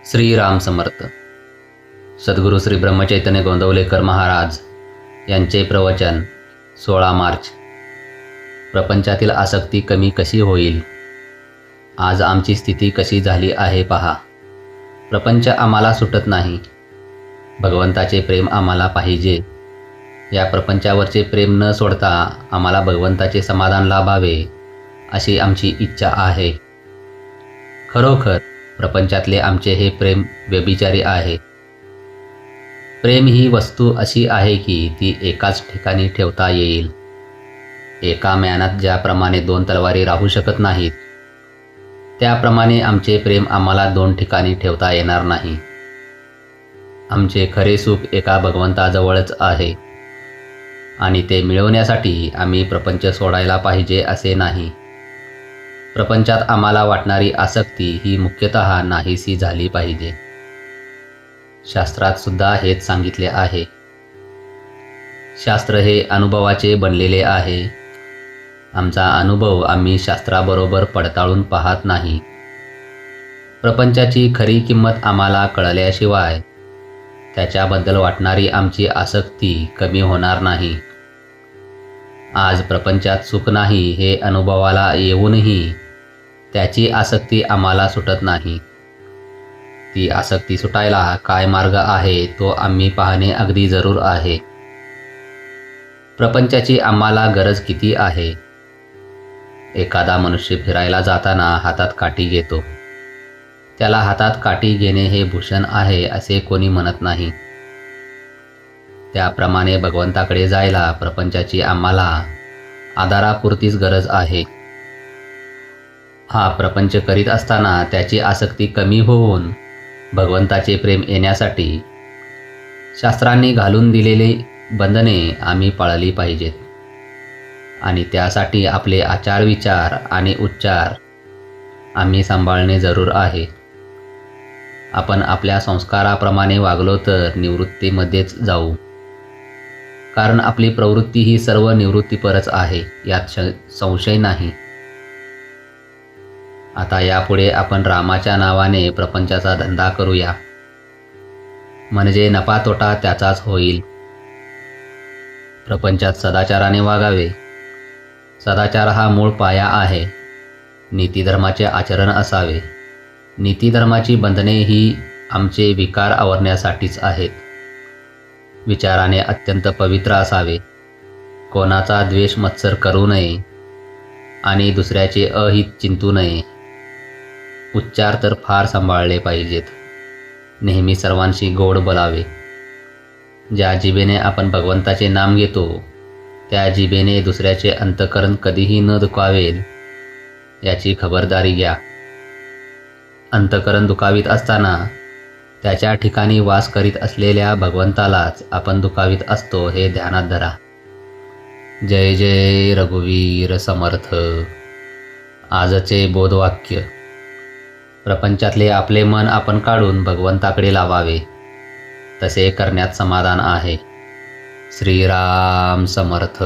श्रीराम समर्थ. सद्गुरू श्री ब्रह्मचैतन्य गोंदवलेकर महाराज यांचे प्रवचन 16 मार्च. प्रपंचातील आसक्ती कमी कशी होईल? आज आमची स्थिती कशी झाली आहे पहा. प्रपंच आम्हाला सुटत नाही. भगवंताचे प्रेम आम्हाला पाहिजे. या प्रपंचावरचे प्रेम न सोडता आम्हाला भगवंताचे समाधान लाभावे अशी आमची इच्छा आहे. खरोखर प्रपंचातले आमचे हे प्रेम व्यभिचारी आहे. प्रेम ही वस्तू अशी आहे की ती एकाच ठिकाणी ठेवता येईल. एका म्यानात ज्याप्रमाणे 2 तलवारी राहू शकत नाहीत, त्याप्रमाणे आमचे प्रेम आम्हाला 2 ठिकाणी ठेवता येणार नाही. आमचे खरे सुख एका भगवंताजवळच आहे आणि ते मिळवण्यासाठी आम्ही प्रपंच सोडायला पाहिजे असे नाही. प्रपंचात आम्हाला वाटणारी आसक्ती ही मुख्यतः नाहीशी झाली पाहिजे. शास्त्रात सुद्धा हेच सांगितले आहे. शास्त्र हे अनुभवाचे बनलेले आहे. आमचा अनुभव आम्ही शास्त्राबरोबर पडताळून पाहत नाही. प्रपंचाची खरी किंमत आम्हाला कळल्याशिवाय त्याच्याबद्दल वाटणारी आमची आसक्ती कमी होणार नाही. आज प्रपंचात सुख नाही हे अनुभवाला येऊनही त्याची आसक्ती आम्हाला सुटत नाही. ती आसक्ती सुटायला काय मार्ग आहे तो आम्ही पाहणे अगदी जरूर आहे. प्रपंचाची आम्हाला गरज किती आहे? एखादा मनुष्य फिरायला जाताना हातात काठी घेतो. त्याला हातात काठी घेणे हे भूषण आहे असे कोणी म्हणत नाही. त्याप्रमाणे भगवंताकडे जायला प्रपंचाची आम्हाला आधारापुरतीच गरज आहे. हा प्रपंच करीत असताना त्याची आसक्ती कमी होऊन भगवंताचे प्रेम येण्यासाठी शास्त्रांनी घालून दिलेली बंधने आम्ही पाळली पाहिजेत आणि त्यासाठी आपले आचार विचार आणि उच्चार आम्ही सांभाळणे जरूर आहे. आपण आपल्या संस्काराप्रमाणे वागलो तर निवृत्तीमध्येच जाऊ, कारण आपली प्रवृत्ती ही सर्व निवृत्तीपरच आहे, यात संशय नाही. आता यापुढे आपण रामाच्या नावाने प्रपंचाचा धंदा करूया, म्हणजे नफा तोटा त्याचाच होईल. प्रपंचात सदाचाराने वागावे. सदाचार हा मूळ पाया आहे. नीतिधर्माचे आचरण असावे. नीतिधर्माची बंधने ही आमचे विकार आवरण्यासाठीच आहेत. विचाराने अत्यंत पवित्र असावे. कोणाचा द्वेष मत्सर करू नये आणि दुसऱ्याचे अहित चिंतू नये. उच्चार तर फार सांभाळले पाहिजेत. नेहमी सर्वांशी गोड बोलावे. ज्या जिभेने आपण भगवंताचे नाम घेतो त्या जिभेने दुसऱ्याचे अंतःकरण कधीही न दुखावेल याची खबरदारी घ्या. अंतःकरण दुखावीत असताना त्याच्या ठिकाणी वास करीत असलेल्या भगवंतालाच आपण दुखावीत असतो हे ध्यानात धरा. जय जय रघुवीर समर्थ. आजचे बोधवाक्य. प्रपंचातले आपले मन आपण काढून भगवंताकडे लावावे. तसे करण्यात समाधान आहे. श्रीराम समर्थ.